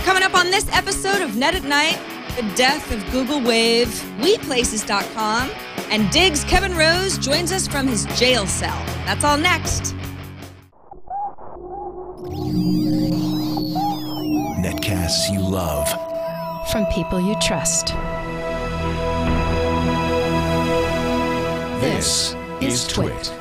Coming up on this episode of Net at Night, the death of Google Wave, WePlaces.com, and Diggs' Kevin Rose joins us from his jail cell. That's all next. Netcasts you love. From people you trust. This is TWiT.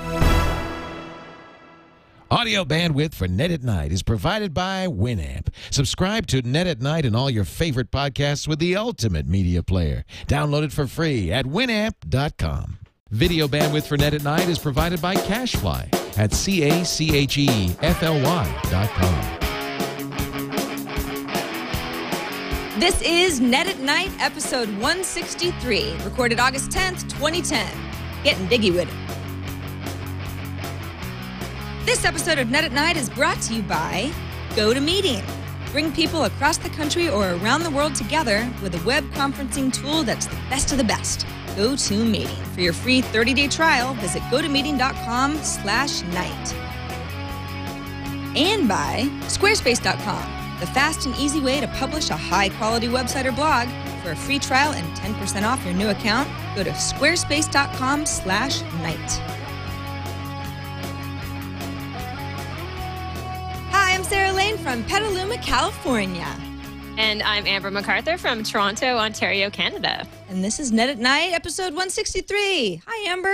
Audio bandwidth for Net at Night is provided by Winamp. Subscribe to Net at Night and all your favorite podcasts with the ultimate media player. Download it for free at winamp.com. Video bandwidth for Net at Night is provided by Cashfly at CACHEFLY.com. This is Net at Night, episode 163, recorded August 10th, 2010. Gettin Diggy Wit It. This episode of Net at Night is brought to you by GoToMeeting. Bring people across the country or around the world together with a web conferencing tool that's the best of the best. GoToMeeting. For your free 30-day trial, visit gotomeeting.com/night. And by Squarespace.com, the fast and easy way to publish a high-quality website or blog. For a free trial and 10% off your new account, go to squarespace.com/night. Hi, I'm Sarah Lane from Petaluma, California. And I'm Amber MacArthur from Toronto, Ontario, Canada. And this is Net at Night, episode 163. Hi, Amber.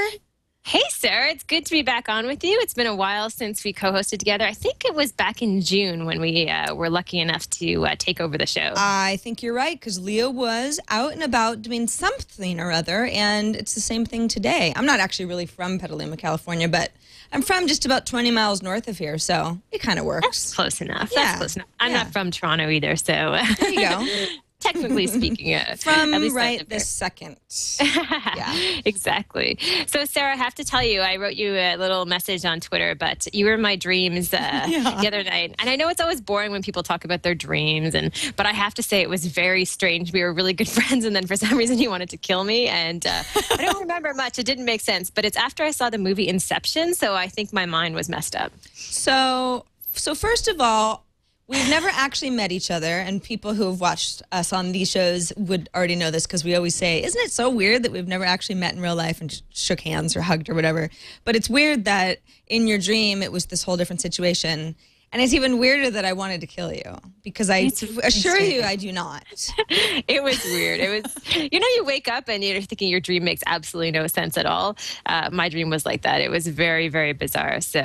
Hey, Sarah. It's good to be back on with you. It's been a while since we co-hosted together. I think it was back in June when we were lucky enough to take over the show. I think you're right, because Leo was out and about doing something or other, and it's the same thing today. I'm not actually really from Petaluma, California, but I'm from just about 20 miles north of here, so it kind of works. That's close enough. Yeah. That's close enough. I'm not from Toronto either, so... There you go. Technically speaking, from right this second. Yeah, exactly. So, Sarah, I have to tell you, I wrote you a little message on Twitter, but you were in my dreams the other night. And I know it's always boring when people talk about their dreams, but I have to say it was very strange. We were really good friends, and then for some reason he wanted to kill me. And I don't remember much. It didn't make sense. But it's after I saw the movie Inception, so I think my mind was messed up. So first of all, we've never actually met each other, and people who have watched us on these shows would already know this because we always say, isn't it so weird that we've never actually met in real life and shook hands or hugged or whatever? But it's weird that in your dream it was this whole different situation. And it's even weirder that I wanted to kill you because I assure you I do not. It was weird. It was, you wake up and you're thinking your dream makes absolutely no sense at all. My dream was like that. It was very, very bizarre. So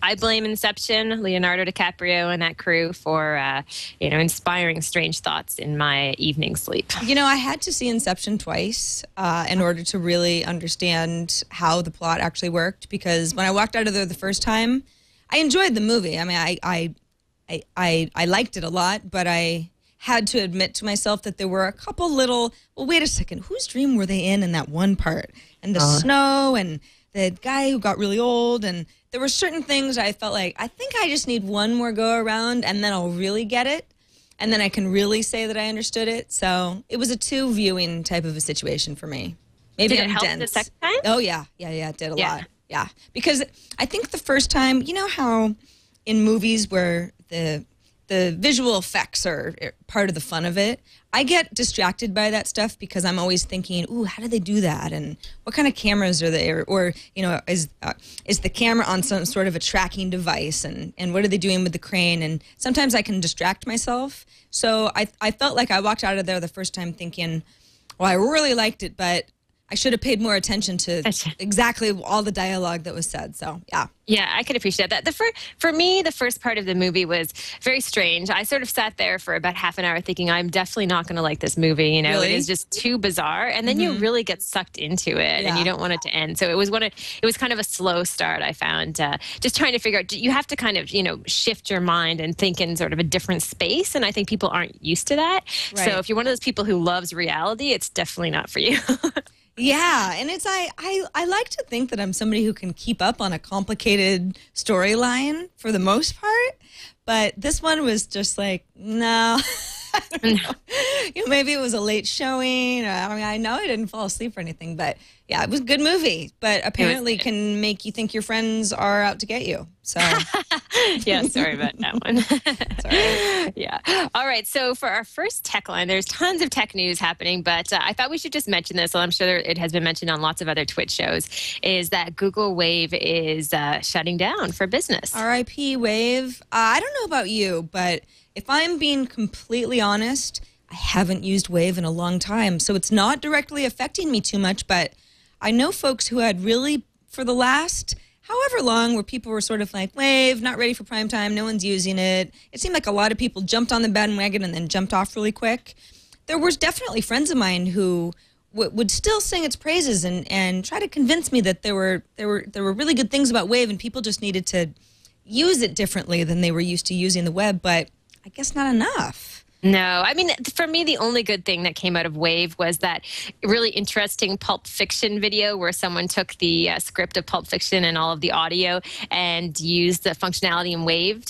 I blame Inception, Leonardo DiCaprio and that crew for, inspiring strange thoughts in my evening sleep. I had to see Inception twice in order to really understand how the plot actually worked, because when I walked out of there the first time, I enjoyed the movie. I mean, I liked it a lot, but I had to admit to myself that there were a couple little, well, wait a second, whose dream were they in that one part? And the snow and the guy who got really old, and there were certain things I felt like, I think I just need one more go around and then I'll really get it. And then I can really say that I understood it. So it was a two viewing type of a situation for me. Maybe Did it help the second time? Oh, yeah. It did a lot. Yeah, because I think the first time, you know how in movies where the visual effects are part of the fun of it, I get distracted by that stuff because I'm always thinking, ooh, how do they do that? And what kind of cameras are there? Or is the camera on some sort of a tracking device? And what are they doing with the crane? And sometimes I can distract myself. So I felt like I walked out of there the first time thinking, well, I really liked it, but I should have paid more attention to exactly all the dialogue that was said. So, yeah. Yeah, I could appreciate that. For me, the first part of the movie was very strange. I sort of sat there for about half an hour thinking, I'm definitely not going to like this movie. Really? It is just too bizarre. And then you really get sucked into it and you don't want it to end. So it was kind of a slow start, I found. Just trying to figure out, you have to kind of, shift your mind and think in sort of a different space. And I think people aren't used to that. Right. So if you're one of those people who loves reality, it's definitely not for you. Yeah, and it's I like to think that I'm somebody who can keep up on a complicated storyline for the most part, but this one was just like, no. Maybe it was a late showing. I mean, I know I didn't fall asleep or anything, but yeah, it was a good movie. But apparently, can make you think your friends are out to get you. So, yeah, sorry about that one. Sorry. Yeah. All right. So for our first tech line, there's tons of tech news happening, but I thought we should just mention this. Well, I'm sure it has been mentioned on lots of other TWiT shows. Is that Google Wave is shutting down for business? R.I.P. Wave. I don't know about you, but if I'm being completely honest, I haven't used Wave in a long time, so it's not directly affecting me too much. But I know folks who had really, for the last however long, where people were sort of like, Wave, not ready for prime time, no one's using it. It seemed like a lot of people jumped on the bandwagon and then jumped off really quick. There was definitely friends of mine who would still sing its praises and try to convince me that there were really good things about Wave, and people just needed to use it differently than they were used to using the web, but I guess not enough. No, I mean, for me, the only good thing that came out of Wave was that really interesting Pulp Fiction video where someone took the script of Pulp Fiction and all of the audio and used the functionality in Wave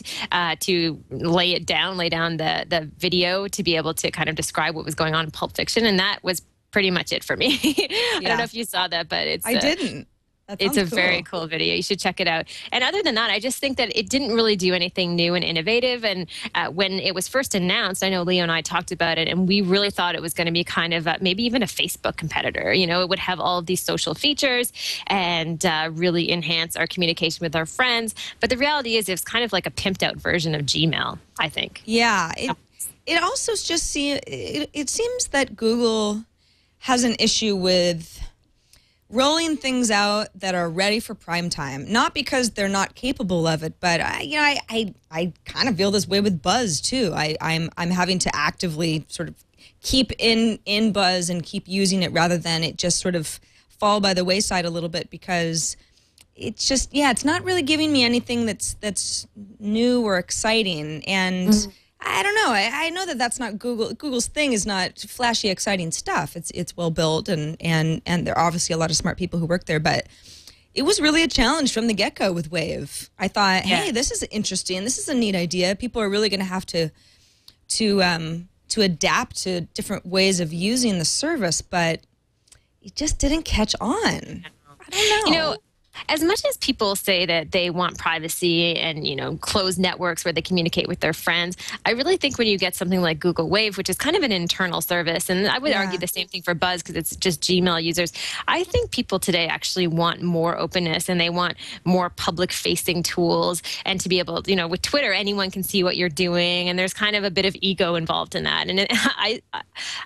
to lay down the video to be able to kind of describe what was going on in Pulp Fiction. And that was pretty much it for me. I don't know if you saw that, but I didn't. It's a very cool video. You should check it out. And other than that, I just think that it didn't really do anything new and innovative. And when it was first announced, I know Leo and I talked about it, and we really thought it was going to be kind of maybe even a Facebook competitor. You know, it would have all of these social features and really enhance our communication with our friends. But the reality is it's kind of like a pimped out version of Gmail, I think. Yeah. It also just it seems that Google has an issue with rolling things out that are ready for prime time, not because they're not capable of it, but I kind of feel this way with Buzz too. I'm having to actively sort of keep in Buzz and keep using it rather than it just sort of fall by the wayside a little bit, because it's just it's not really giving me anything that's new or exciting. And I don't know. I know that that's not Google's thing is not flashy, exciting stuff. It's well built, and there are obviously a lot of smart people who work there. But it was really a challenge from the get-go with Wave. I thought, hey, this is interesting. This is a neat idea. People are really going to have to adapt to different ways of using the service, but it just didn't catch on. I don't know. You know, as much as people say that they want privacy and, closed networks where they communicate with their friends, I really think when you get something like Google Wave, which is kind of an internal service, and I would argue the same thing for Buzz because it's just Gmail users, I think people today actually want more openness and they want more public-facing tools, and to be able, with Twitter, anyone can see what you're doing, and there's kind of a bit of ego involved in that. And I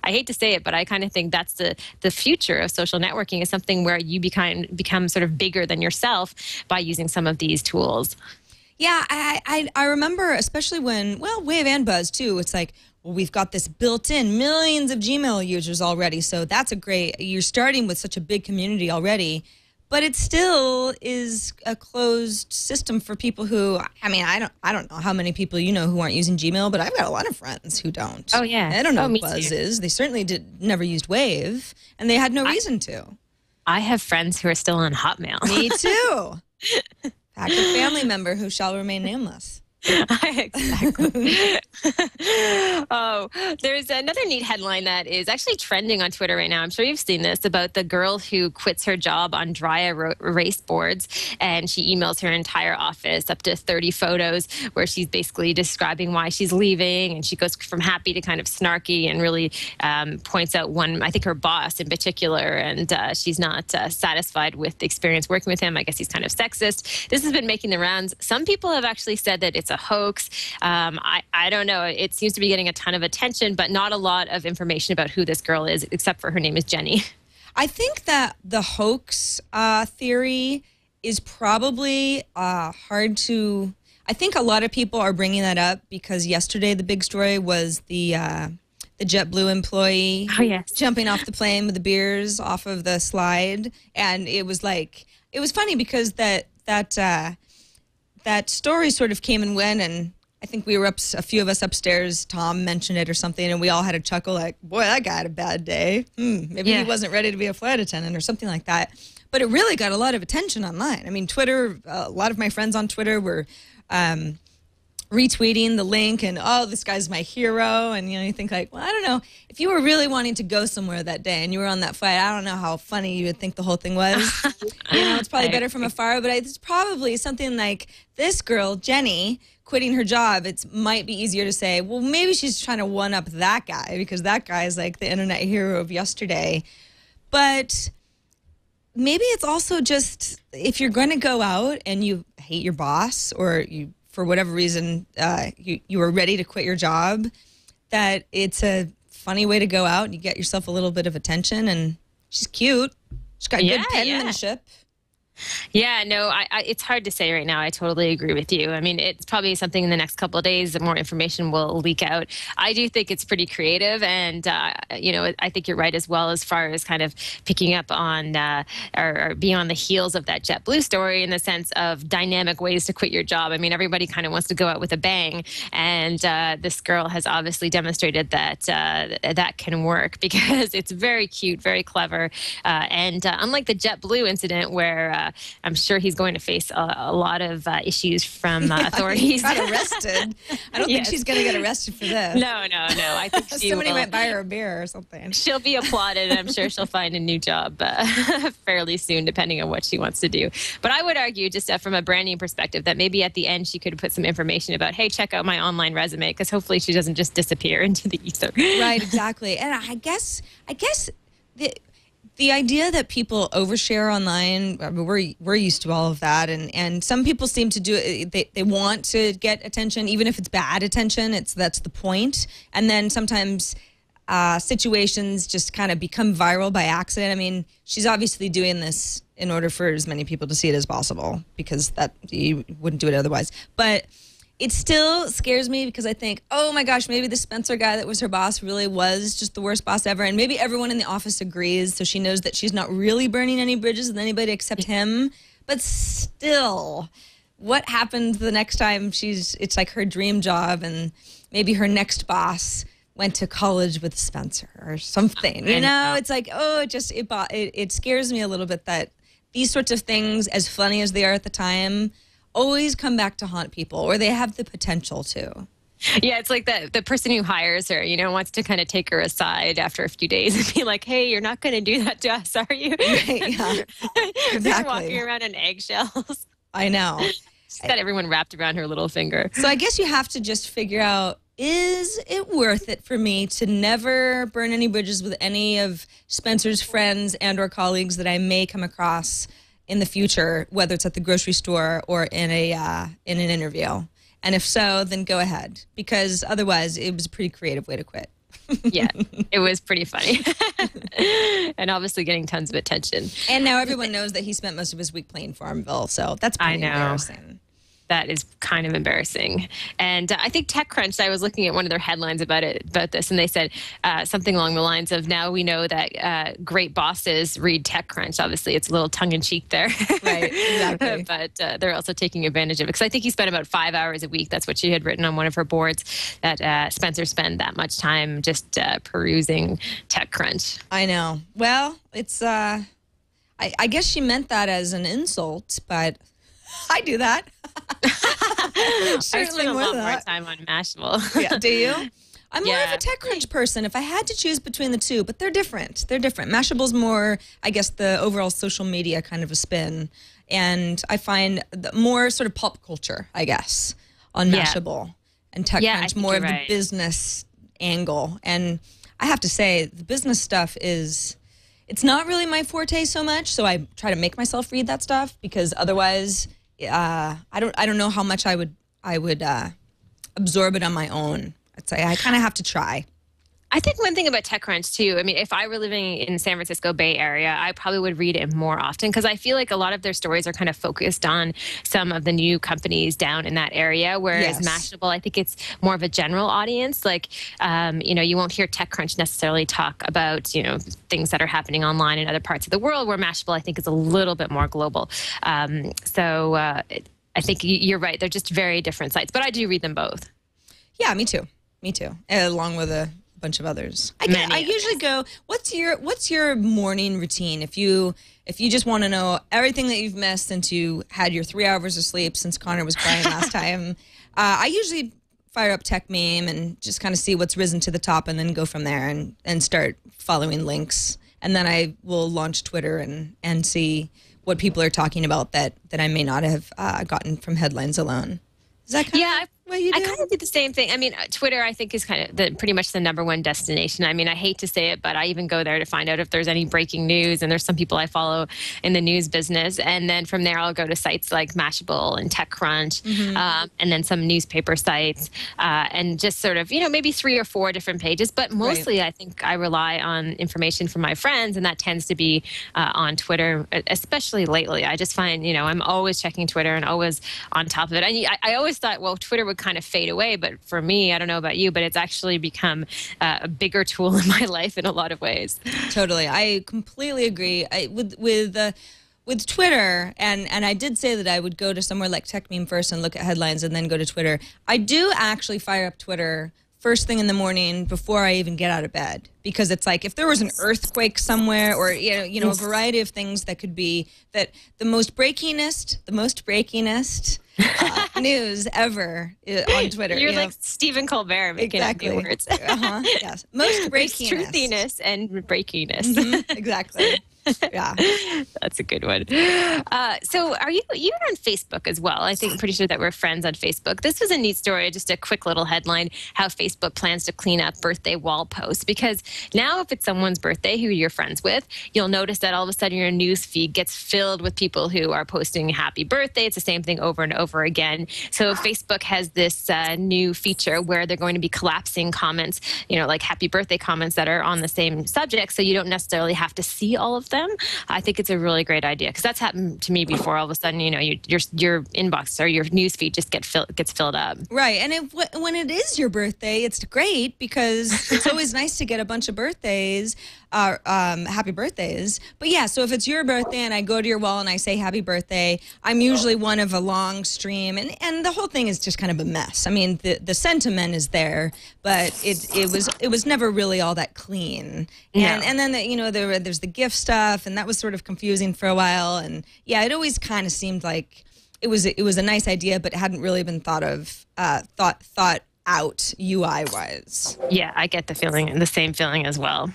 hate to say it, but I kind of think that's the future of social networking, is something where you become sort of bigger than yourself by using some of these tools. Yeah, I remember, especially when, Wave and Buzz too, it's like, well, we've got this built-in millions of Gmail users already, so that's you're starting with such a big community already, but it still is a closed system for people who, I don't know how many people who aren't using Gmail, but I've got a lot of friends who don't. Oh, yeah. I don't know what Buzz is. They certainly never used Wave, and they had no reason to. I have friends who are still on Hotmail. Me too. Active family member who shall remain nameless. Exactly. Oh, there's another neat headline that is actually trending on Twitter right now. I'm sure you've seen this, about the girl who quits her job on dry erase boards, and she emails her entire office up to 30 photos where she's basically describing why she's leaving, and she goes from happy to kind of snarky and really points out I think her boss in particular, and she's not satisfied with the experience working with him. I guess he's kind of sexist. This has been making the rounds. Some people have actually said that it's a hoax. I don't know. It seems to be getting a ton of attention, but not a lot of information about who this girl is, except for her name is Jenny. I think that the hoax theory is probably hard to... I think a lot of people are bringing that up because yesterday the big story was the JetBlue employee jumping off the plane with the beers off of the slide. And it was funny because that story sort of came and went, and I think we were a few of us upstairs, Tom mentioned it or something, and we all had a chuckle like, boy, that guy had a bad day. Maybe he wasn't ready to be a flight attendant or something like that. But it really got a lot of attention online. I mean, Twitter, a lot of my friends on Twitter were retweeting the link and, oh, this guy's my hero. And, you think like, well, I don't know. If you were really wanting to go somewhere that day and you were on that flight, I don't know how funny you would think the whole thing was. It's probably better from afar. But it's probably something like this girl, Jenny, quitting her job. It might be easier to say, well, maybe she's trying to one-up that guy because that guy is like the internet hero of yesterday. But maybe it's also just if you're going to go out and you hate your boss or you, for whatever reason, you were ready to quit your job, that it's a funny way to go out and you get yourself a little bit of attention. And she's cute. She's got good penmanship. Yeah, no, it's hard to say right now. I totally agree with you. I mean, it's probably something in the next couple of days that more information will leak out. I do think it's pretty creative, and I think you're right as well as far as kind of picking up on or being on the heels of that JetBlue story in the sense of dynamic ways to quit your job. I mean, everybody kind of wants to go out with a bang, and this girl has obviously demonstrated that that can work because it's very cute, very clever, and unlike the JetBlue incident where I'm sure he's going to face a lot of issues from authorities. He got arrested. I don't think she's going to get arrested for this. No. I think somebody might buy her a beer or something. She'll be applauded, and I'm sure she'll find a new job fairly soon, depending on what she wants to do. But I would argue, just from a branding perspective, that maybe at the end she could put some information about, hey, check out my online resume, because hopefully she doesn't just disappear into the ether. Right, exactly. And I guess the idea that people overshare online, I mean, we're used to all of that, and some people seem to do it. They want to get attention, even if it's bad attention. That's the point. And then sometimes situations just kind of become viral by accident. I mean, she's obviously doing this in order for as many people to see it as possible, because that you wouldn't do it otherwise. But it still scares me because I think, oh my gosh, maybe the Spencer guy that was her boss really was just the worst boss ever. And maybe everyone in the office agrees, so she knows that she's not really burning any bridges with anybody except him. But still, what happens the next time it's like her dream job and maybe her next boss went to college with Spencer or something. It's like, oh, it scares me a little bit that these sorts of things, as funny as they are at the time, always come back to haunt people, or they have the potential to. Yeah, it's like the person who hires her, wants to kind of take her aside after a few days and be like, hey, you're not going to do that to us, are you? Right, yeah. Exactly. They're walking around in eggshells. I know. She's got everyone wrapped around her little finger. So I guess you have to just figure out, is it worth it for me to never burn any bridges with any of Spencer's friends and or colleagues that I may come across in the future, whether it's at the grocery store or in an interview? And if so, then go ahead, because otherwise it was a pretty creative way to quit. Yeah, it was pretty funny. And obviously getting tons of attention. And now everyone knows that he spent most of his week playing Farmville, so that's pretty embarrassing. That is kind of embarrassing. And I think TechCrunch, I was looking at one of their headlines about this, and they said something along the lines of, now we know that great bosses read TechCrunch. Obviously, it's a little tongue-in-cheek there. Right, exactly. But they're also taking advantage of it. Because I think he spent about 5 hours a week. That's what she had written on one of her boards, that Spencer spent that much time just perusing TechCrunch. I know. Well, it's, I guess she meant that as an insult, but I do that. I spend a lot more time on Mashable. Yeah, do you? I'm more of a TechCrunch person if I had to choose between the two, but they're different. Mashable's more, I guess, the overall social media kind of a spin. And I find more sort of pop culture, I guess, on Mashable. And TechCrunch more of the business angle. And I have to say, the business stuff it's not really my forte so much, so I try to make myself read that stuff, because otherwise I don't know how much I would absorb it on my own. I'd say I kind of have to try. I think one thing about TechCrunch too, I mean, if I were living in San Francisco Bay Area, I probably would read it more often, because I feel like a lot of their stories are kind of focused on some of the new companies down in that area, whereas Mashable, I think it's more of a general audience. Like, you won't hear TechCrunch necessarily talk about, things that are happening online in other parts of the world, where Mashable, I think, is a little bit more global. So I think you're right. They're just very different sites, but I do read them both. Yeah, me too. Along with a bunch of others. I usually go, what's your morning routine? If you just want to know everything that you've missed since you had your 3 hours of sleep since Connor was crying last time, I usually fire up Tech Meme and just kind of see what's risen to the top and then go from there and start following links. And then I will launch Twitter and see what people are talking about that I may not have gotten from headlines alone. Is that kind of what you do? I kind of do the same thing. I mean, Twitter, I think, is kind of pretty much the number one destination. I mean, I hate to say it, but I even go there to find out if there's any breaking news. And there's some people I follow in the news business. And then from there, I'll go to sites like Mashable and TechCrunch, and then some newspaper sites, and just sort of, maybe 3 or 4 different pages. But mostly, I think I rely on information from my friends, and that tends to be on Twitter, especially lately. I just find, I'm always checking Twitter and always on top of it. And I always thought, well, Twitter would kind of fade away, but for me, I don't know about you, but it's actually become a bigger tool in my life in a lot of ways. Totally, I completely agree. With Twitter, and I did say that I would go to somewhere like TechMeme first and look at headlines and then go to Twitter. I do actually fire up Twitter first thing in the morning before I even get out of bed, because it's like if there was an earthquake somewhere, or a variety of things that could be that the most breakingest news ever on Twitter. You're like Stephen Colbert making up new words. Yes, most breakiness, truthiness, and breakiness. Exactly. Yeah, that's a good one. So you're on Facebook as well? I think I'm pretty sure that we're friends on Facebook. This was a neat story, just a quick little headline, how Facebook plans to clean up birthday wall posts. Because now if it's someone's birthday who you're friends with, you'll notice that all of a sudden your news feed gets filled with people who are posting happy birthday. It's the same thing over and over again. So Facebook has this new feature where they're going to be collapsing comments, like happy birthday comments that are on the same subject, so you don't necessarily have to see all of them. I think it's a really great idea, because that's happened to me before. All of a sudden, your inbox or your news feed just gets filled up. Right, and when it is your birthday, it's great, because it's always nice to get a bunch of birthdays, happy birthdays. But yeah, so if it's your birthday and I go to your wall and I say happy birthday, I'm usually one of a long stream, and the whole thing is just kind of a mess. I mean, the sentiment is there, but it was never really all that clean. And then there's the gift stuff, and that was sort of confusing for a while. And yeah, it always kind of seemed like it was a nice idea, but it hadn't really been thought out UI wise. Yeah, I get the same feeling as well.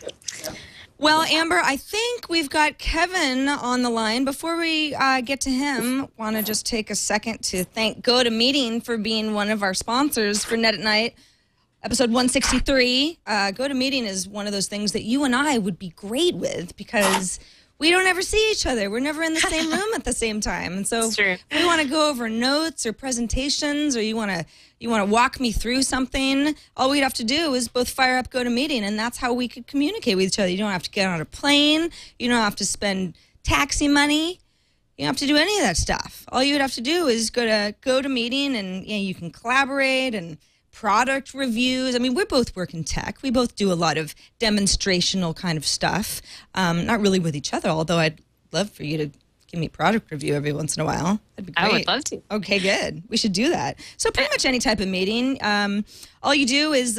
Well, Amber, I think we've got Kevin on the line. Before we get to him, want to just take a second to thank GoToMeeting for being one of our sponsors for Net at Night, episode 163. GoToMeeting is one of those things that you and I would be great with, because we don't ever see each other. We're never in the same room at the same time. And so if we want to go over notes or presentations, or you want to walk me through something, all we'd have to do is both fire up GoToMeeting, and that's how we could communicate with each other. You don't have to get on a plane. You don't have to spend taxi money. You don't have to do any of that stuff. All you would have to do is go to GoToMeeting, and you can collaborate and product reviews. I mean, we both work in tech. We both do a lot of demonstrational kind of stuff. Not really with each other, although I'd love for you to give me product review every once in a while. That'd be great. I would love to. Okay, good. We should do that. So pretty much any type of meeting. All you do is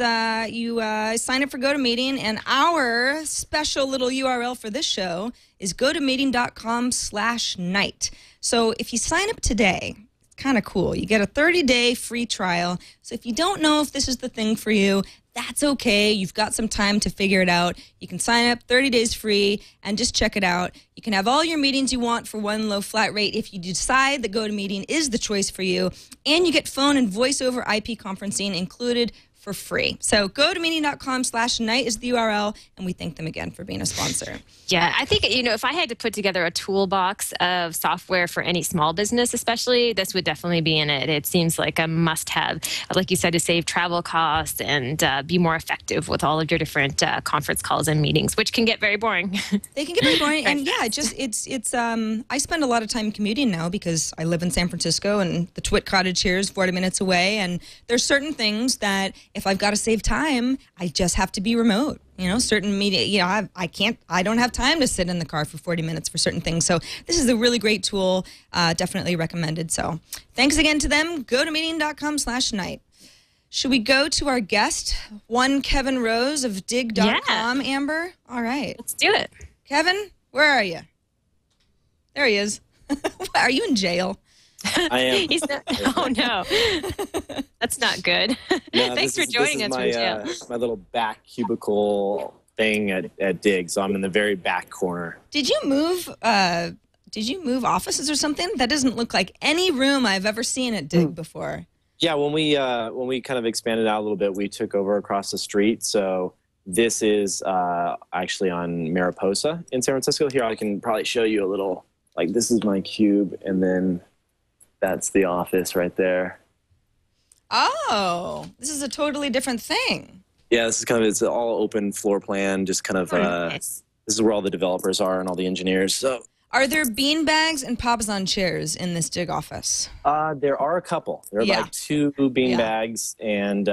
you sign up for GoToMeeting, and our special little URL for this show is gotomeeting.com/night. So if you sign up today, kind of cool. You get a 30-day free trial. So if you don't know if this is the thing for you, that's okay. You've got some time to figure it out. You can sign up 30 days free and just check it out. You can have all your meetings you want for one low flat rate if you decide that GoToMeeting is the choice for you. And you get phone and voice over IP conferencing included for free. So gotomeeting.com/night is the URL, and we thank them again for being a sponsor. Yeah, I think, if I had to put together a toolbox of software for any small business especially, this would definitely be in it. It seems like a must-have, like you said, to save travel costs and be more effective with all of your different conference calls and meetings, which can get very boring. They can get very boring, and yeah, it's I spend a lot of time commuting now because I live in San Francisco, and the TWiT cottage here is 40 minutes away, and there's certain things that if I've got to save time, I just have to be remote. Certain media, I don't have time to sit in the car for 40 minutes for certain things. So this is a really great tool, definitely recommended. So thanks again to them, gotomeeting.com/night. Should we go to our guest, one Kevin Rose of dig.com, Yeah. Amber? All right. Let's do it. Kevin, where are you? There he is. Are you in jail? I am. He's not, oh no, that's not good. No, Thanks for joining us from jail. My little back cubicle thing at Dig, so I'm in the very back corner. Did you move? Did you move offices or something? That doesn't look like any room I've ever seen at Dig before. Yeah, when we kind of expanded out a little bit, we took over across the street. So this is actually on Mariposa in San Francisco. Here, I can probably show you a little. Like, this is my cube, and then that's the office right there. Oh, this is a totally different thing. Yeah, this is kind of, it's an all open floor plan, just kind of, Nice. this is where all the developers are and all the engineers. So, Are there bean bags and Pabzon chairs in this Dig office? there are a couple. There are Yeah. like 2 bean bags, and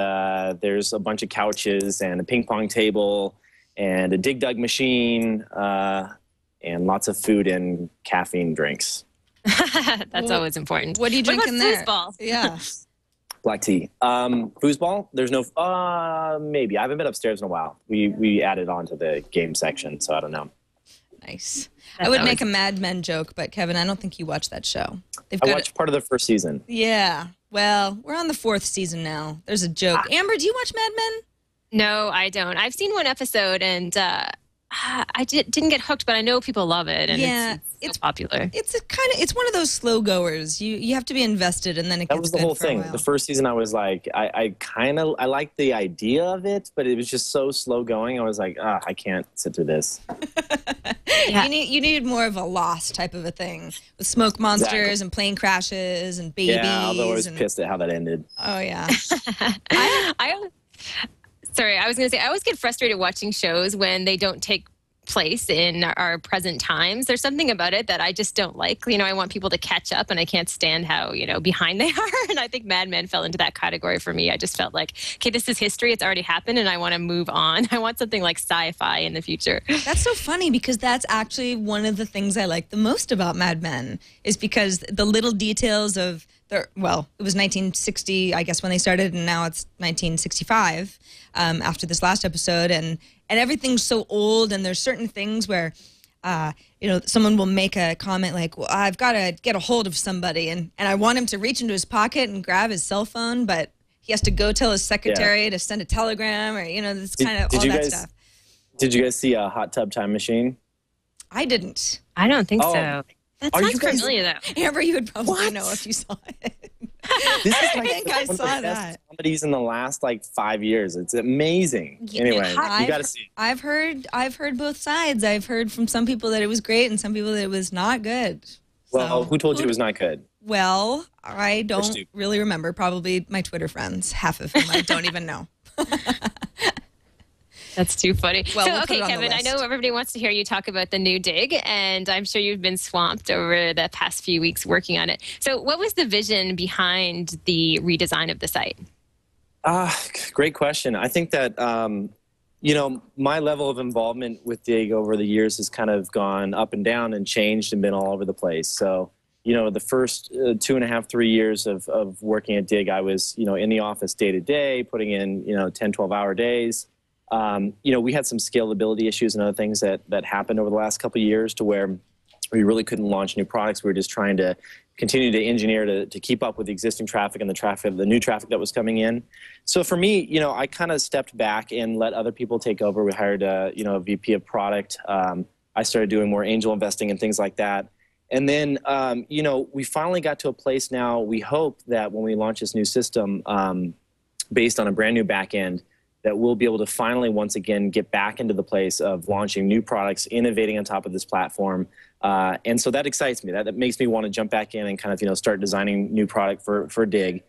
there's a bunch of couches and a ping pong table and a Dig Dug machine, and lots of food and caffeine drinks. That's always important. What do you drink in there? Foosball? Yeah. Black tea. Foosball? There's no, maybe. I haven't been upstairs in a while. We added on to the game section, so I don't know. Nice. I would make a Mad Men joke, but Kevin, I don't think you watched that show. I watched part of the first season. Yeah. Well, we're on the 4th season now. There's a joke. Amber, do you watch Mad Men? No, I don't. I've seen one episode, and I didn't get hooked, but I know people love it, and it's so popular. It's one of those slow goers. You have to be invested, and then it gets That was the whole thing. The first season, I was like, I liked the idea of it, but it was just so slow going. I was like, I can't sit through this. Yeah. You needed more of a Lost type of a thing with smoke monsters and plane crashes and babies. Yeah, although I was pissed at how that ended. Oh yeah. Sorry, I was going to say, I always get frustrated watching shows when they don't take place in our present times. There's something about it that I just don't like. I want people to catch up, and I can't stand how, behind they are. And I think Mad Men fell into that category for me. I just felt like, okay, this is history. It's already happened, and I want to move on. I want something like sci-fi in the future. That's so funny, because that's actually one of the things I like the most about Mad Men, is because the little details of it was 1960, I guess, when they started, and now it's 1965 after this last episode, and everything's so old, and there's certain things where, someone will make a comment like, well, I've got to get a hold of somebody, and I want him to reach into his pocket and grab his cell phone, but he has to go tell his secretary to send a telegram, or, this kind of all that stuff. Did you guys see a Hot Tub Time Machine? I didn't. I don't think so. That Are sounds you guys- familiar, though. Amber, you would probably know if you saw it. This is I think I one of saw the best that. comedies in the last 5 years. It's amazing. Anyway, you got to see it. I've heard both sides. I've heard from some people that it was great and some people that it was not good. Well, who told you it was not good? Well, I don't really remember. Probably my Twitter friends, half of whom I don't even know. That's too funny. Well, we'll okay, Kevin, I know everybody wants to hear you talk about the new Dig, and I'm sure you've been swamped over the past few weeks working on it. So what was the vision behind the redesign of the site? Great question. I think that, my level of involvement with Dig over the years has kind of gone up and down and changed and been all over the place. So, the first 2.5, 3 years of working at Dig, I was, in the office day to day, putting in, 10, 12-hour days. We had some scalability issues and other things that happened over the last couple of years to where we really couldn't launch new products. We were just trying to continue to engineer to keep up with the existing traffic and the new traffic that was coming in. So for me, I kind of stepped back and let other people take over. We hired a VP of product. I started doing more angel investing and things like that. And then, we finally got to a place now. We hope that when we launch this new system based on a brand new back end, that we'll be able to finally, once again, get back into the place of launching new products, innovating on top of this platform. And so that excites me. That makes me want to jump back in and kind of, start designing new product for Dig.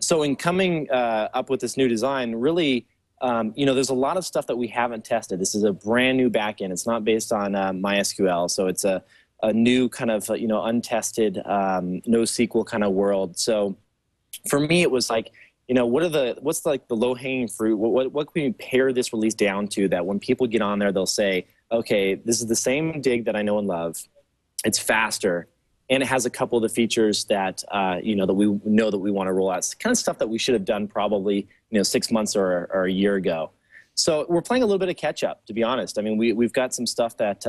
So in coming up with this new design, really, there's a lot of stuff that we haven't tested. This is a brand new backend. It's not based on MySQL. So it's a new kind of, untested NoSQL kind of world. So for me, it was like, what's the low-hanging fruit? What can we pare this release down to that when people get on there, they'll say, okay, this is the same Dig that I know and love. It's faster, and it has a couple of the features that, that we know that we want to roll out. It's kind of stuff that we should have done probably, 6 months or a year ago. So we're playing a little bit of catch-up, to be honest. I mean, we've got some stuff that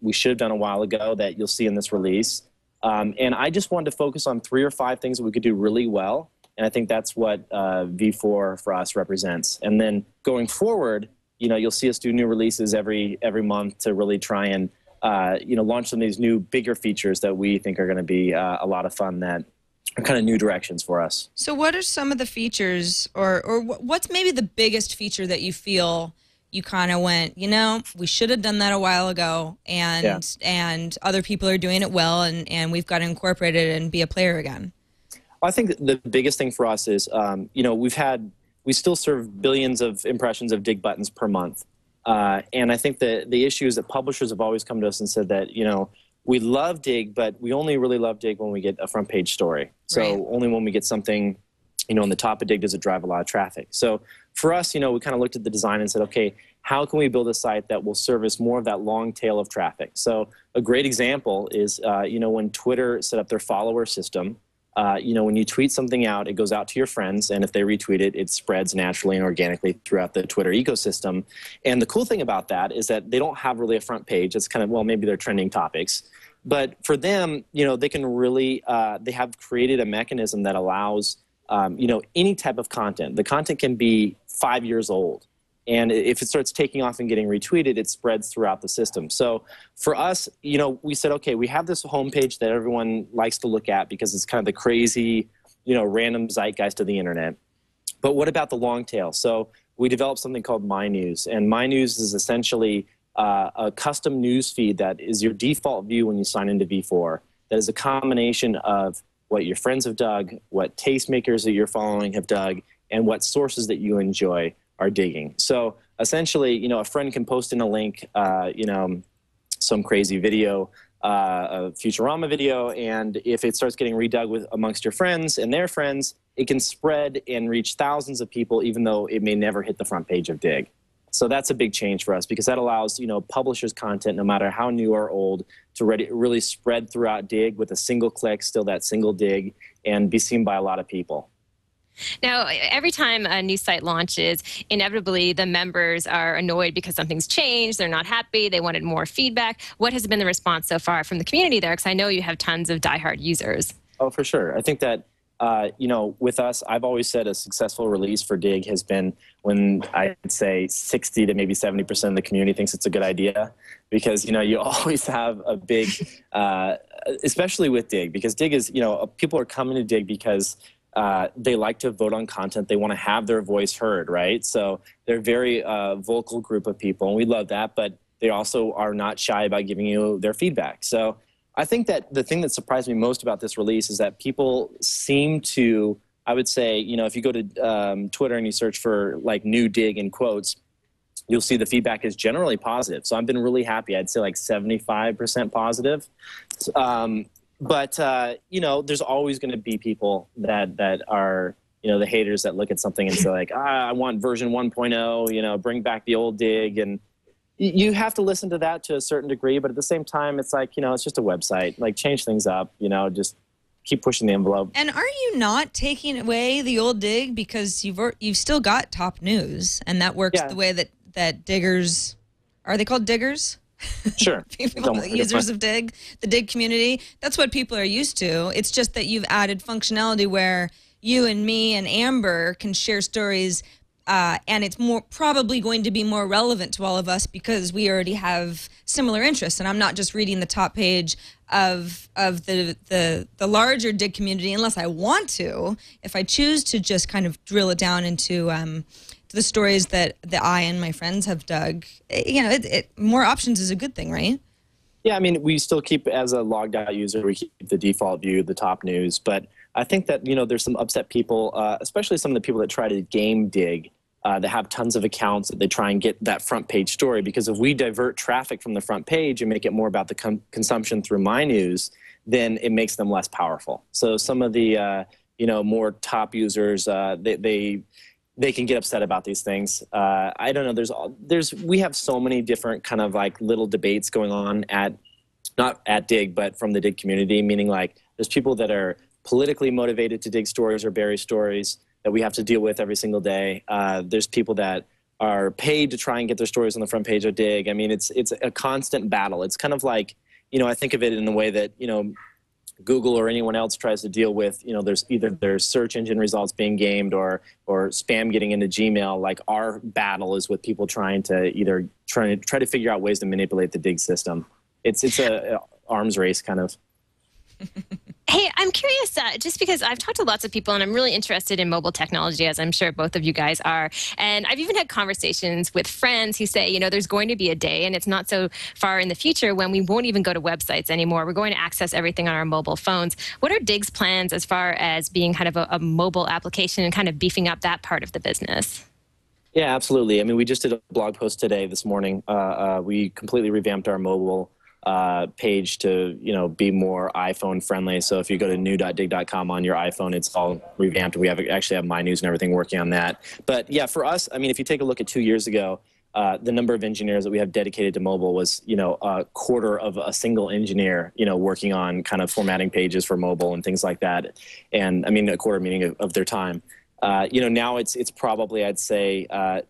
we should have done a while ago that you'll see in this release. And I just wanted to focus on 3 or 5 things that we could do really well. And I think that's what V4 for us represents. And then going forward, you'll see us do new releases every month to really try and, launch some of these new bigger features that we think are going to be a lot of fun that are kind of new directions for us. So what are some of the features or what's maybe the biggest feature that you feel you kind of went, we should have done that a while ago and other people are doing it well and we've got to incorporate it and be a player again? I think the biggest thing for us is, we still serve billions of impressions of dig buttons per month. And I think the issue is that publishers have always come to us and said that, we love dig, but we only really love dig when we get a front page story. So only when we get something, on the top of dig does it drive a lot of traffic. So for us, we kind of looked at the design and said, okay, how can we build a site that will service more of that long tail of traffic? So a great example is, when Twitter set up their follower system, when you tweet something out, it goes out to your friends, and if they retweet it, it spreads naturally and organically throughout the Twitter ecosystem. And the cool thing about that is that they don't have really a front page. It's kind of, well, maybe they're trending topics. But for them, they can really, they have created a mechanism that allows, any type of content. The content can be 5 years old. And if it starts taking off and getting retweeted, it spreads throughout the system. So for us, we said, okay, we have this homepage that everyone likes to look at because it's kind of the crazy, random zeitgeist of the internet. But what about the long tail? So we developed something called My News. And My News is essentially a custom news feed that is your default view when you sign into V4. That is a combination of what your friends have dug, what tastemakers that you're following have dug, and what sources that you enjoy are digging. So essentially, a friend can post in a link, some crazy video, a Futurama video, and if it starts getting redug amongst your friends and their friends, it can spread and reach thousands of people, even though it may never hit the front page of Dig. So that's a big change for us because that allows, publishers' content, no matter how new or old, to really spread throughout Dig with a single click, still that single dig, and be seen by a lot of people. Now, every time a new site launches, inevitably the members are annoyed because something's changed, they're not happy, they wanted more feedback. What has been the response so far from the community there? Because I know you have tons of diehard users. Oh, for sure. I think that, with us, I've always said a successful release for Dig has been when I'd say 60 to maybe 70% of the community thinks it's a good idea. Because, you always have a big, especially with Dig, because Dig is, people are coming to Dig because they like to vote on content. They want to have their voice heard, right? So they're a very vocal group of people, and we love that, but they also are not shy about giving you their feedback. So I think that the thing that surprised me most about this release is that people seem to, I would say, if you go to Twitter and you search for like new Dig in quotes, you'll see the feedback is generally positive. So I've been really happy. I'd say like 75% positive. But, there's always going to be people that are, the haters that look at something and say like, I want version 1.0, bring back the old Dig. And you have to listen to that to a certain degree. But at the same time, it's like, it's just a website. Like, change things up, just keep pushing the envelope. And are you not taking away the old Dig because you've still got top news, and that works the way that diggers, are they called diggers? Sure. People, users of Dig, the Dig community, that's what people are used to. It's just that you've added functionality where you and me and Amber can share stories, and it's probably going to be more relevant to all of us because we already have similar interests. And I'm not just reading the top page of the larger Dig community unless I want to. If I choose to just kind of drill it down into the stories that I and my friends have dug, more options is a good thing, right? Yeah, I mean, we still keep, as a logged out user, we keep the default view, the top news. But I think that, there's some upset people, especially some of the people that try to game Dig, that have tons of accounts that they try and get that front page story. Because if we divert traffic from the front page and make it more about the consumption through My News, then it makes them less powerful. So some of the, more top users, they can get upset about these things. I don't know. We have so many different kind of like little debates going on not at Dig, but from the Dig community, meaning like there's people that are politically motivated to dig stories or bury stories that we have to deal with every single day. There's people that are paid to try and get their stories on the front page of Dig. I mean, it's a constant battle. It's kind of like, I think of it in the way that, Google or anyone else tries to deal with, there's either their search engine results being gamed or spam getting into Gmail. Like, our battle is with people trying to try to figure out ways to manipulate the Dig system. It's a arms race kind of. Hey, I'm curious, just because I've talked to lots of people and I'm really interested in mobile technology, as I'm sure both of you guys are. And I've even had conversations with friends who say, there's going to be a day, and it's not so far in the future, when we won't even go to websites anymore. We're going to access everything on our mobile phones. What are Dig's plans as far as being kind of a mobile application and kind of beefing up that part of the business? Yeah, absolutely. I mean, we just did a blog post this morning. We completely revamped our mobile page to be more iPhone friendly. So if you go to new.dig.com on your iPhone, it's all revamped. We actually have My News and everything working on that. But yeah, for us, I mean, if you take a look at 2 years ago, the number of engineers that we have dedicated to mobile was a quarter of a single engineer working on kind of formatting pages for mobile and things like that. And I mean, a quarter meaning of their time. Now it's probably, I'd say,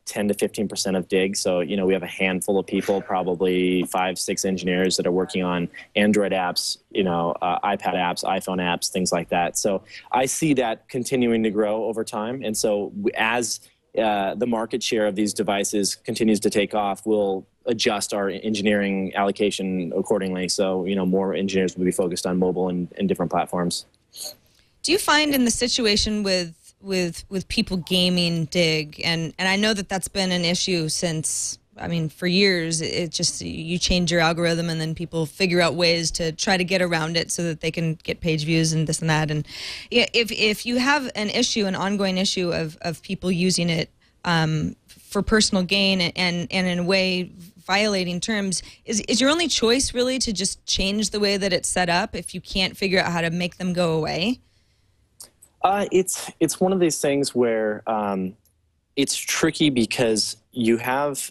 10 to 15% of Dig. So, we have a handful of people, probably 5-6 engineers that are working on Android apps, iPad apps, iPhone apps, things like that. So I see that continuing to grow over time. And so as the market share of these devices continues to take off, we'll adjust our engineering allocation accordingly. So, more engineers will be focused on mobile and different platforms. Do you find in the situation with people gaming Dig, and I know that's been an issue since, I mean, for years, it just, you change your algorithm and then people figure out ways to try to get around it so that they can get page views and this and that. And yeah, if you have an ongoing issue of people using it for personal gain and in a way violating terms, is your only choice really to just change the way that it's set up if you can't figure out how to make them go away? It's one of these things where it's tricky because you have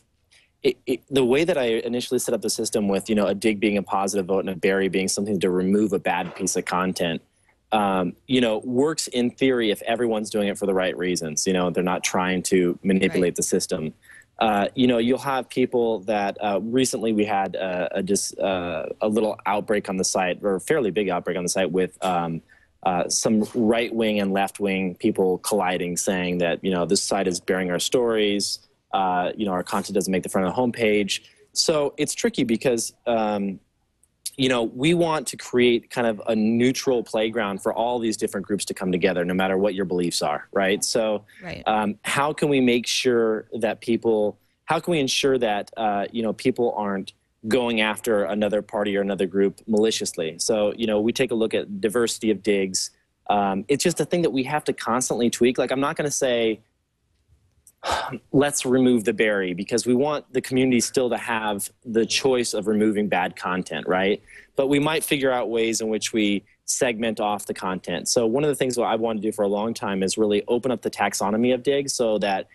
the way that I initially set up the system with a dig being a positive vote and a bury being something to remove a bad piece of content. Works in theory if everyone's doing it for the right reasons. They're not trying to manipulate the system. You'll have people that recently we had a little outbreak on the site, or a fairly big outbreak on the site with some right-wing and left-wing people colliding, saying that, this site is burying our stories, our content doesn't make the front of the homepage. So it's tricky because, we want to create kind of a neutral playground for all these different groups to come together, no matter what your beliefs are, right? So how can we make sure that how can we ensure that, people aren't going after another party or another group maliciously? So, we take a look at diversity of digs. It's just a thing that we have to constantly tweak. Like, I'm not going to say, let's remove the bury, because we want the community still to have the choice of removing bad content, right? But we might figure out ways in which we segment off the content. So one of the things that I wanted to do for a long time is really open up the taxonomy of Dig so that,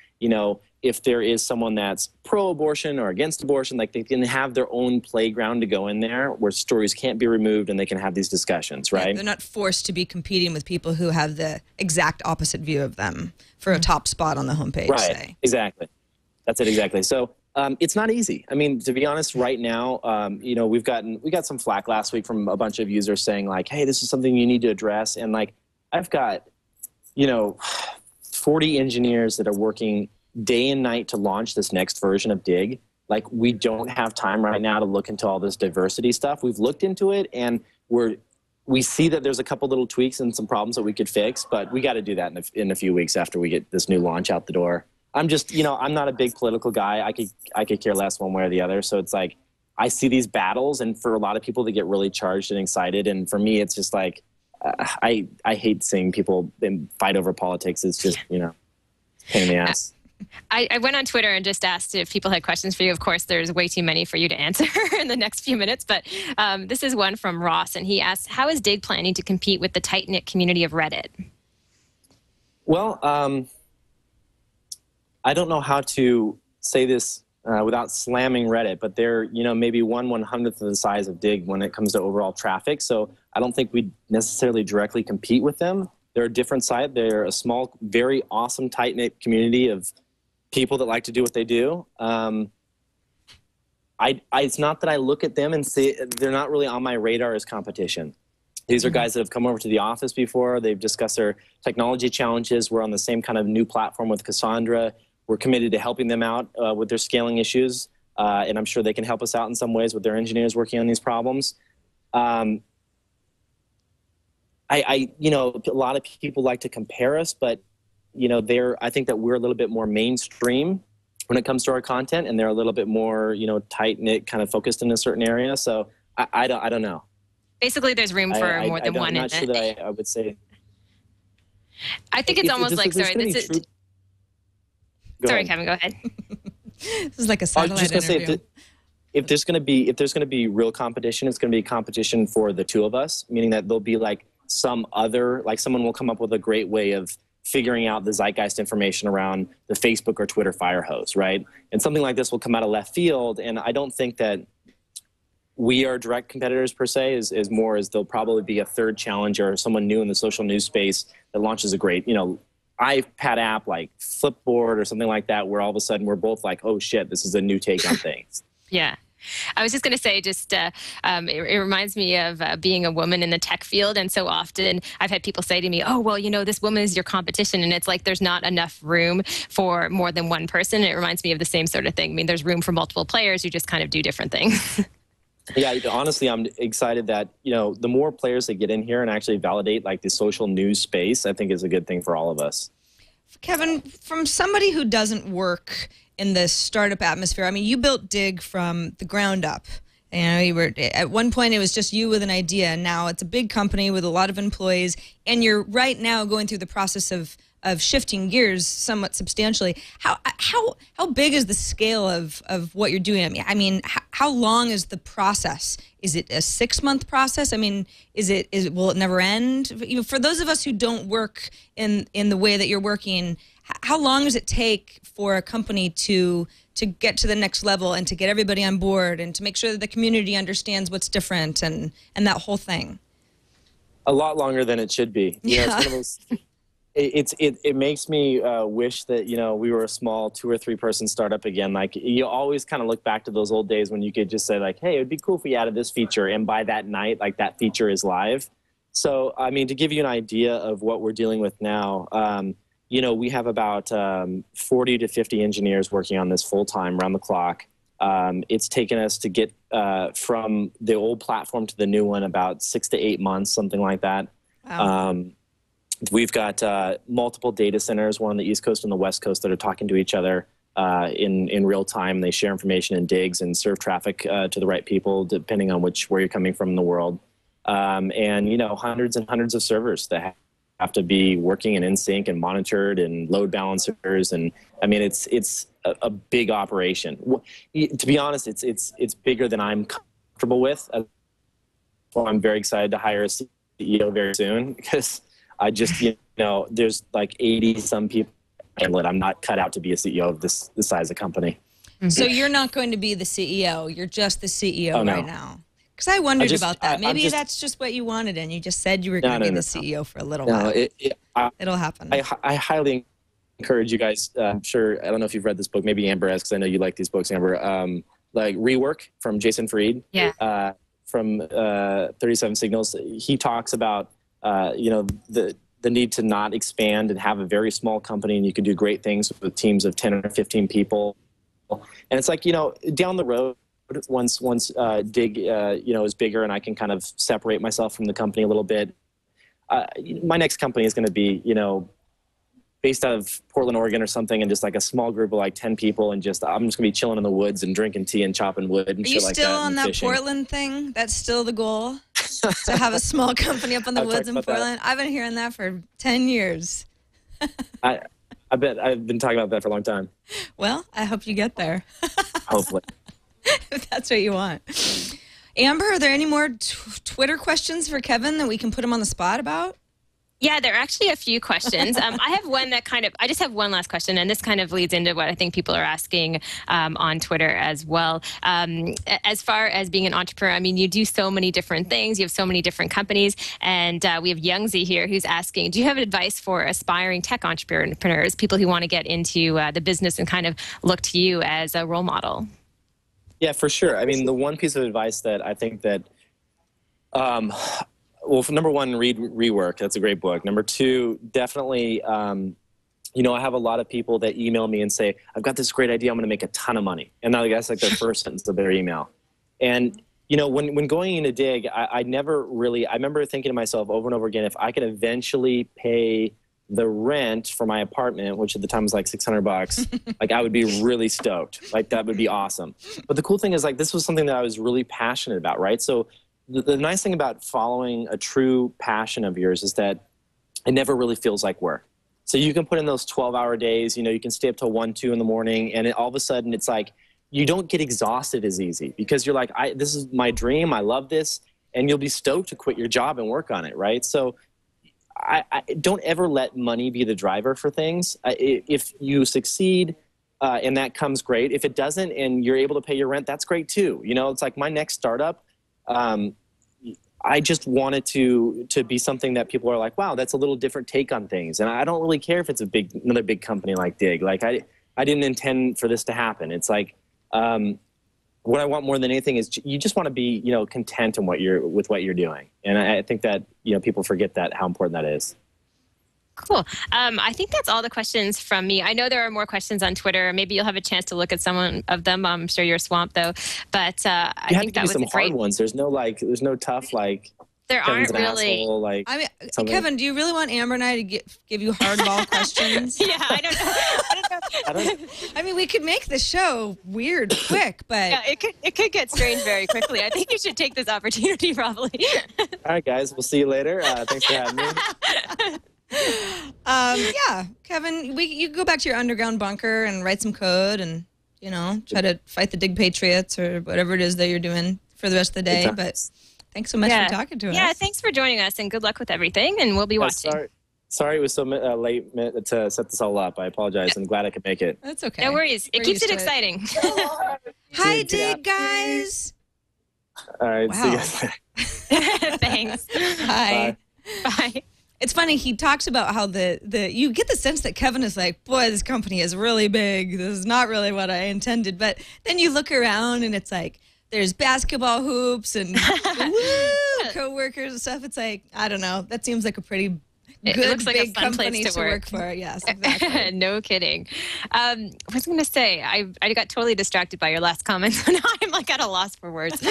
if there is someone that's pro-abortion or against abortion, like, they can have their own playground to go in there where stories can't be removed and they can have these discussions, right? Yeah, they're not forced to be competing with people who have the exact opposite view of them for a top spot on the homepage. Right, say. Exactly. That's it, exactly. So it's not easy. I mean, to be honest, right now, we got some flack last week from a bunch of users saying, like, hey, this is something you need to address. And, like, I've got, 40 engineers that are working day and night to launch this next version of Dig. Like, we don't have time right now to look into all this diversity stuff. We've looked into it, and we see that there's a couple little tweaks and some problems that we could fix, but we got to do that in a few weeks after we get this new launch out the door. I'm just, I'm not a big political guy. I could care less one way or the other. So it's like, I see these battles, and for a lot of people, they get really charged and excited. And for me, it's just like, I hate seeing people fight over politics. It's just, pain in the ass. I went on Twitter and just asked if people had questions for you. Of course, there's way too many for you to answer in the next few minutes, but this is one from Ross, and he asks, how is Dig planning to compete with the tight-knit community of Reddit? Well, I don't know how to say this without slamming Reddit, but they're, maybe 1/100th of the size of Dig when it comes to overall traffic, so I don't think we necessarily directly compete with them. They're a different site. They're a small, very awesome, tight-knit community of people that like to do what they do. It's not that I look at them and say they're not really on my radar as competition. These are guys that have come over to the office before. They've discussed their technology challenges. We're on the same kind of new platform with Cassandra. We're committed to helping them out with their scaling issues, and I'm sure they can help us out in some ways with their engineers working on these problems. You know, a lot of people like to compare us, but you know, I think that we're a little bit more mainstream when it comes to our content, and they're a little bit more, you know, tight knit, kind of focused in a certain area. So I don't know. Basically, there's room for more than one. I'm not sure that I would say. I think it's almost like, sorry, sorry, Kevin, go ahead. This is like a satellite interview. Say if there's going to be real competition, it's going to be competition for the two of us, meaning that there'll be like some other, like someone will come up with a great way of figuring out the zeitgeist information around the Facebook or Twitter fire hose, right? And something like this will come out of left field, and I don't think that we are direct competitors per se, is more as there'll probably be a third challenger or someone new in the social news space that launches a great, you know, iPad app like Flipboard or something like that, where all of a sudden we're both like, oh shit, this is a new take on things. Yeah. I was just going to say, it reminds me of being a woman in the tech field. And so often I've had people say to me, oh, well, you know, this woman is your competition. And it's like there's not enough room for more than one person. And it reminds me of the same sort of thing. I mean, there's room for multiple players who just kind of do different things. Yeah, honestly, I'm excited that, you know, the more players that get in here and actually validate like the social news space, I think is a good thing for all of us. Kevin, from somebody who doesn't work in the startup atmosphere, I mean, you built Dig from the ground up. You know, you were at one point it was just you with an idea, and now it's a big company with a lot of employees, and you're right now going through the process of shifting gears somewhat substantially. How big is the scale of what you're doing? I mean, how long is the process? Is it a 6-month process? I mean, will it never end? You know, for those of us who don't work in the way that you're working, how long does it take for a company to get to the next level and to get everybody on board and to make sure that the community understands what's different and that whole thing? A lot longer than it should be. You know, it's one of those, it makes me wish that, you know, we were a small 2 or 3 person startup again. Like, you always kind of look back to those old days when you could just say like, hey, it would be cool if we added this feature, and by that night, like that feature is live. So, I mean, to give you an idea of what we're dealing with now, you know, we have about 40 to 50 engineers working on this full time, round the clock. It's taken us to get from the old platform to the new one about 6 to 8 months, something like that. Wow. We've got multiple data centers, one on the East Coast and the West Coast, that are talking to each other in real time. They share information in digs and serve traffic to the right people, depending on where you're coming from in the world. And, you know, hundreds and hundreds of servers that have to be working and in sync and monitored, and load balancers. And I mean, it's a big operation. To be honest, it's bigger than I'm comfortable with. Well, I'm very excited to hire a CEO very soon, because I just, you know, there's like 80 some people. I'm not cut out to be a CEO of this size of company. Mm-hmm. So you're not going to be the CEO. You're just the CEO right now. Because I wondered about that. Maybe that's just what you wanted, and you just said you were going to be the CEO for a little while. It'll happen. I highly encourage you guys. I'm sure, I don't know if you've read this book. Maybe Amber has, because I know you like these books, Amber. Like Rework from Jason Fried. Yeah. From 37 Signals. He talks about, you know, the need to not expand and have a very small company, and you can do great things with teams of 10 or 15 people. And it's like, you know, down the road, once Dig, you know, is bigger and I can kind of separate myself from the company a little bit, my next company is going to be, you know, based out of Portland, Oregon or something, and just like a small group of like 10 people, and just I'm just going to be chilling in the woods and drinking tea and chopping wood and shit like that. Are you still on that Portland thing? That's still the goal? To have a small company up in the woods in Portland? I've been hearing that for 10 years. I bet I've been talking about that for a long time. Well, I hope you get there. Hopefully. If that's what you want. Amber, are there any more Twitter questions for Kevin that we can put him on the spot about? Yeah, there are actually a few questions. I have one that I just have one last question, and this kind of leads into what I think people are asking on Twitter as well. As far as being an entrepreneur, I mean, you do so many different things. You have so many different companies, and we have Youngzy here who's asking, do you have advice for aspiring tech entrepreneurs, people who want to get into the business and kind of look to you as a role model? Yeah, for sure. I mean, the one piece of advice that I think that Well, for number one, read Rework. That's a great book. Number two, definitely, you know, I have a lot of people that email me and say, I've got this great idea. I'm going to make a ton of money. And that's like their first sentence of their email. And, you know, when going into Dig, I remember thinking to myself over and over again, if I could eventually pay the rent for my apartment, which at the time was like $600, like I would be really stoked. Like that would be awesome. But the cool thing is like this was something that I was really passionate about, right? So the nice thing about following a true passion of yours is that it never really feels like work. So you can put in those 12-hour days, you know, you can stay up till 1, 2 in the morning, and all of a sudden it's like you don't get exhausted as easy because you're like, this is my dream, I love this, and you'll be stoked to quit your job and work on it, right? So I don't ever let money be the driver for things. If you succeed and that comes great. If it doesn't and you're able to pay your rent, that's great too. You know, it's like my next startup, I just want it to be something that people are like, wow, that's a little different take on things. And I don't really care if it's another big company like Dig. Like I didn't intend for this to happen. It's like what I want more than anything is you just want to be, you know, content in with what you're doing. And I think that, you know, people forget that how important that is. Cool. I think that's all the questions from me. I know there are more questions on Twitter. Maybe you'll have a chance to look at some of them. I'm sure you're swamped though. But I think that was some hard ones. There's no tough like. There Kevin's aren't really. Asshole, like, I mean, Kevin, do you really want Amber and I to give you hardball questions? Yeah, I don't know. I mean, we could make the show weird quick, but yeah, it could get strange very quickly. I think you should take this opportunity probably. All right, guys. We'll see you later. Thanks for having me. Yeah, Kevin, you go back to your underground bunker and write some code and, you know, try to fight the Dig Patriots or whatever it is that you're doing for the rest of the day. But thanks so much for talking to us. Yeah, thanks for joining us and good luck with everything. And we'll be watching. Sorry it was so late to set this all up. I apologize. I'm glad I could make it. That's okay. No worries. It keeps it exciting. Hi, Dig guys. All right. Wow. See you guys later. Thanks. Hi. Bye. It's funny, he talks about how you get the sense that Kevin is like, boy, this company is really big. This is not really what I intended. But then you look around and it's like, there's basketball hoops and coworkers and stuff. It's like, I don't know. That seems like a pretty good, it looks like big a fun company place to work for. Yes, exactly. No kidding. I was going to say, I got totally distracted by your last comment. So now I'm like at a loss for words.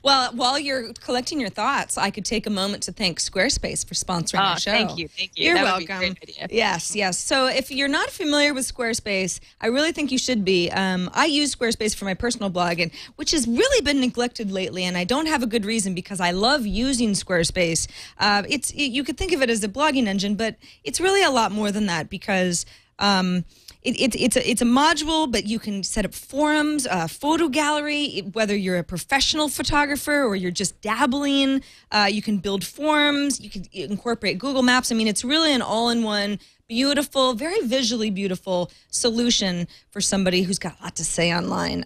Well, while you're collecting your thoughts, I could take a moment to thank Squarespace for sponsoring the show. Thank you. You're that welcome. Would be a great idea. Yes. So if you're not familiar with Squarespace, I really think you should be. I use Squarespace for my personal blog, which has really been neglected lately, and I don't have a good reason because I love using Squarespace. You could think of it as a blogging engine, but it's really a lot more than that because it's a module, but you can set up forums, photo gallery, whether you're a professional photographer or you're just dabbling. You can build forums. You can incorporate Google Maps. I mean, it's really an all-in-one, beautiful, very visually beautiful solution for somebody who's got a lot to say online.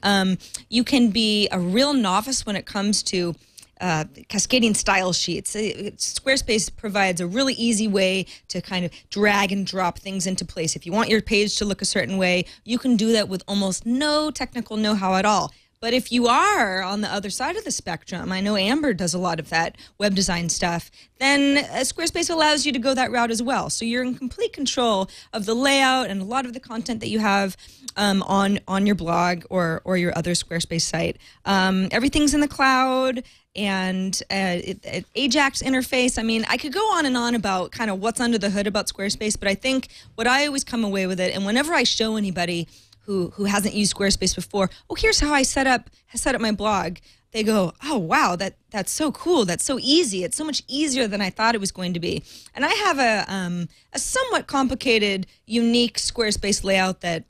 You can be a real novice when it comes to cascading style sheets. Squarespace provides a really easy way to kind of drag and drop things into place. If you want your page to look a certain way, you can do that with almost no technical know-how at all. But if you are on the other side of the spectrum, I know Amber does a lot of that web design stuff, then Squarespace allows you to go that route as well. So you're in complete control of the layout and a lot of the content that you have on your blog or your other Squarespace site. Everything's in the cloud. And Ajax interface. I mean, I could go on and on about kind of what's under the hood about Squarespace, but I think what I always come away with it, and whenever I show anybody who hasn't used Squarespace before, here's how I set up my blog, they go, oh, wow, that's so cool. That's so easy. It's so much easier than I thought it was going to be. And I have a somewhat complicated, unique Squarespace layout that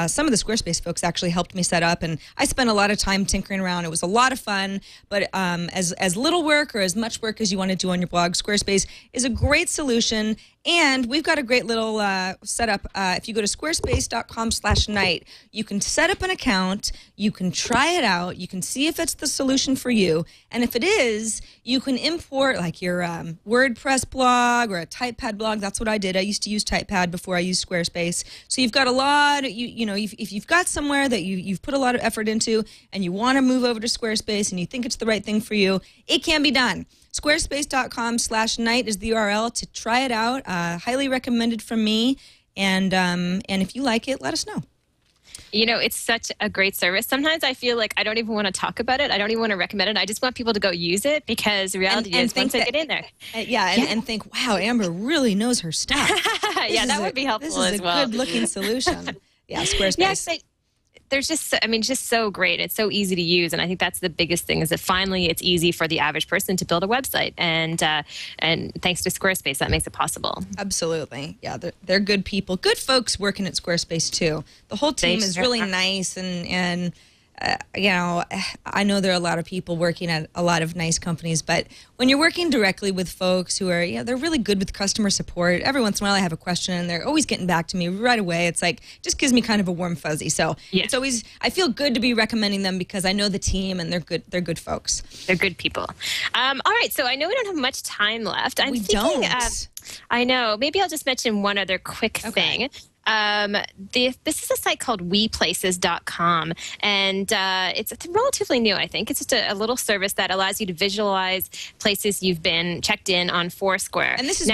some of the Squarespace folks actually helped me set up. And I spent a lot of time tinkering around. It was a lot of fun. But as little work or as much work as you want to do on your blog, Squarespace is a great solution. And we've got a great little setup. If you go to squarespace.com/night, you can set up an account, you can try it out, you can see if it's the solution for you. And if it is, you can import like your WordPress blog or a TypePad blog. That's what I did. I used to use TypePad before I used Squarespace. So you've got a lot, if you've got somewhere that you've put a lot of effort into and you want to move over to Squarespace and you think it's the right thing for you, it can be done. Squarespace.com/night is the URL to try it out. Highly recommended from me. And if you like it, let us know. It's such a great service. Sometimes I feel like I don't even want to talk about it. I don't even want to recommend it. I just want people to go use it because the reality is once I get in there. And think, wow, Amber really knows her stuff. That would be helpful as well. This is a good-looking solution. Yeah, Squarespace. Yes, there's just so great. It's so easy to use, and I think that's the biggest thing is that finally it's easy for the average person to build a website, and thanks to Squarespace, that makes it possible. Absolutely, yeah. They're good people, good folks working at Squarespace too. The whole team is really nice, and I know there are a lot of people working at a lot of nice companies, but when you're working directly with folks who are, they're really good with customer support. Every once in a while I have a question and they're always getting back to me right away. It's like, just gives me kind of a warm fuzzy. So It's always, I feel good to be recommending them because I know the team and they're good folks. They're good people. All right. So I know we don't have much time left. We don't. I know. Maybe I'll just mention one other quick thing. This is a site called weplaces.com, and it's relatively new, I think. It's just a little service that allows you to visualize places you've been checked in on Foursquare. And this is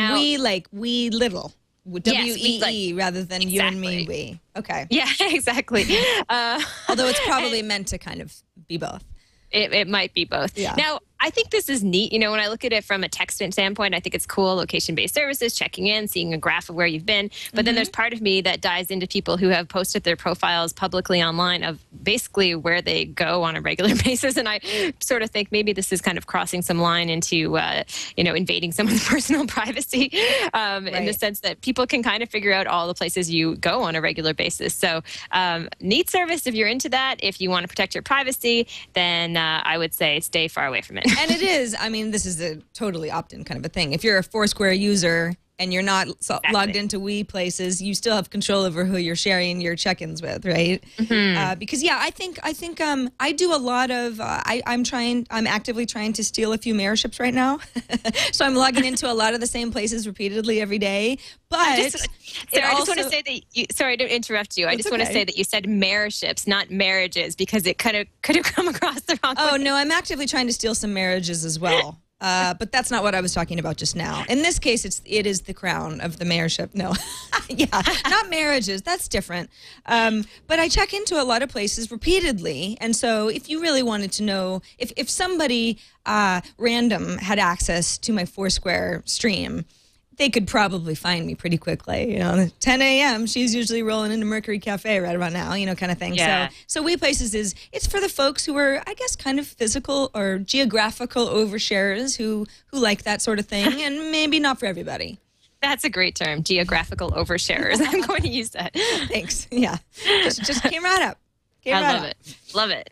we little. W-E-E rather than you and me, we. Okay. Yeah, exactly. Although it's probably meant to kind of be both. It might be both. Yeah. Now, I think this is neat. When I look at it from a text standpoint, I think it's cool. Location-based services, checking in, seeing a graph of where you've been. But then there's part of me that dives into people who have posted their profiles publicly online of basically where they go on a regular basis. And I sort of think maybe this is kind of crossing some line into, invading someone's personal privacy in the sense that people can kind of figure out all the places you go on a regular basis. So neat service if you're into that. If you want to protect your privacy, then I would say stay far away from it. And it is, this is a totally opt-in kind of a thing. If you're a Foursquare user and you're not logged into We Places, you still have control over who you're sharing your check-ins with, right? Because I think I do a lot of I'm actively trying to steal a few mayorships right now. So I'm logging into a lot of the same places repeatedly every day. But I just want to say that sorry to interrupt you. I just want to say that you said mayorships, not marriages, because it could have come across the wrong way. Oh no, I'm actively trying to steal some marriages as well. But that's not what I was talking about just now. In this case, it is the crown of the mayorship. No, not marriages. That's different. But I check into a lot of places repeatedly, and so if you really wanted to know if somebody random had access to my Foursquare stream, they could probably find me pretty quickly. 10 a.m. she's usually rolling into Mercury Cafe right about now, kind of thing. Yeah. So We Places it's for the folks who are, I guess, kind of physical or geographical oversharers who like that sort of thing, and maybe not for everybody. That's a great term, geographical oversharers. I'm going to use that. Thanks. Yeah. Just came right up. Love it.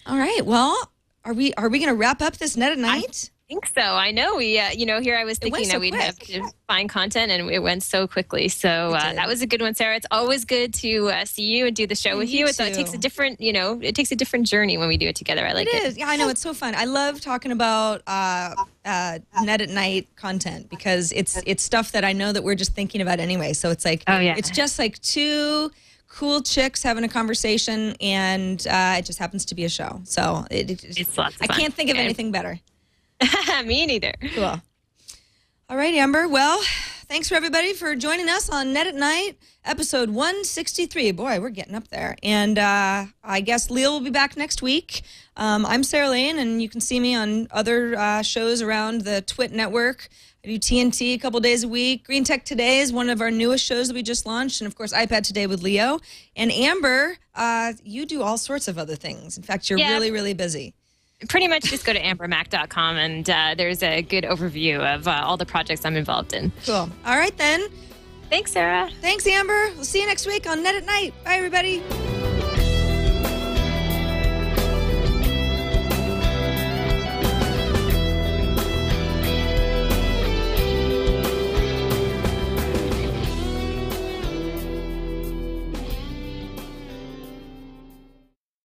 All right. Well, are we going to wrap up this Net at Night? I think so. I know we, here I was thinking that we'd have to find content, and it went so quickly. So that was a good one, Sarah. It's always good to see you and do the show with you. It takes a different, it takes a different journey when we do it together. I like it. It is. Yeah, I know. It's so fun. I love talking about Net at Night content because it's stuff that I know that we're just thinking about anyway. So it's like, it's just like two cool chicks having a conversation, and it just happens to be a show. So it's lots of fun. I can't think of anything better. Me neither. Cool. All right, Amber. Well, thanks for everybody for joining us on Net at Night, episode 163. Boy, we're getting up there. And I guess Leal will be back next week. I'm Sarah Lane, and you can see me on other shows around the TWiT network. I do TNT a couple days a week. Green Tech Today is one of our newest shows that we just launched. And, of course, iPad Today with Leo. And Amber, you do all sorts of other things. In fact, you're really, really busy. Pretty much just go to ambermac.com, and there's a good overview of all the projects I'm involved in. Cool. All right, then. Thanks, Sarah. Thanks, Amber. We'll see you next week on Net at Night. Bye, everybody.